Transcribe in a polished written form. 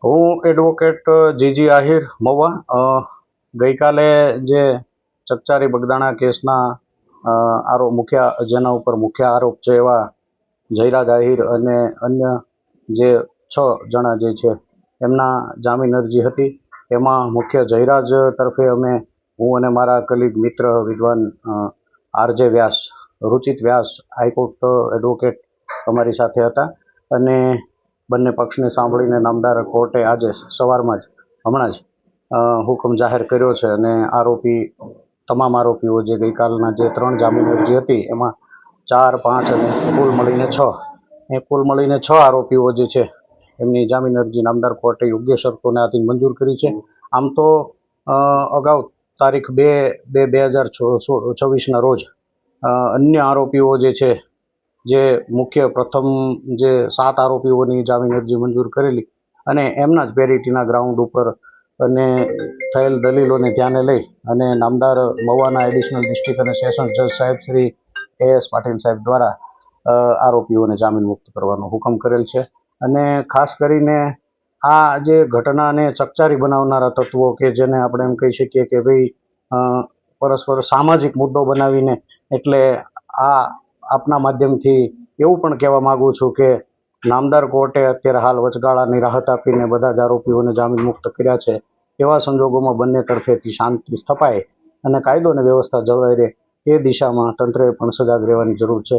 હું એડવોકેટ જીજી આહિર મહુવા ગઈકાલે જે ચકચારી બગદાણા કેસના જેના ઉપર મુખ્ય આરોપ છે એવા જયરાજ આહિર અને અન્ય જે 6 જણા જે છે એમના જામીન અરજી હતી. એમાં મુખ્ય જયરાજ તરફે હું અને મારા કલીગ મિત્ર વિદ્વાન આરજે વ્યાસ, રુચિત વ્યાસ હાઈકોર્ટ એડવોકેટ અમારી સાથે હતા અને બંને પક્ષને સાંભળીને નામદાર કોર્ટે આજે સવારમાં હમણાં જ હુકમ જાહેર કર્યો છે અને તમામ આરોપીઓ જે ગઈકાલના જે 3 જામીન અરજી હતી એમાં 4, 5 અને કુલ મળીને 6 આરોપીઓ જે છે એમની જામીન અરજી નામદાર કોર્ટે યોગ્ય શરતોને આધીન મંજૂર કરી છે. આમ તો અગાઉ તારીખ 2/2/2024ના રોજ અન્ય આરોપીઓ જે છે જે મુખ્ય પ્રથમ જે 7 આરોપીઓની જામીન અરજી મંજૂર કરેલી અને એમના જ પેરિટીના ગ્રાઉન્ડ ઉપર અને થયેલ દલીલોને ધ્યાને લઈ અને નામદાર મહુવાના એડિશનલ ડિસ્ટ્રિક્ટ અને સેશન્સ જજ સાહેબ શ્રી AS પાટીલ સાહેબ દ્વારા આરોપીઓને જામીન મુક્ત કરવાનો હુકમ કરેલ છે. અને ખાસ કરીને આ જે ઘટનાને ચકચારી બનાવનારા તત્વો કે જેને આપણે એમ કહી શકીએ કે ભાઈ પરસ્પર સામાજિક મુદ્દો બનાવીને, એટલે આપના માધ્યમથી એવું પણ કહેવા માગું છું કે નામદાર કોર્ટે અત્યારે હાલ વચગાળાની રાહત આપીને બધા જ આરોપીઓને જામીન મુક્ત કર્યા છે. એવા સંજોગોમાં બંને તરફેથી શાંતિ સ્થપાય અને કાયદો અને વ્યવસ્થા જળવાઈ રહે એ દિશામાં તંત્રએ પણ સજાગ રહેવાની જરૂર છે.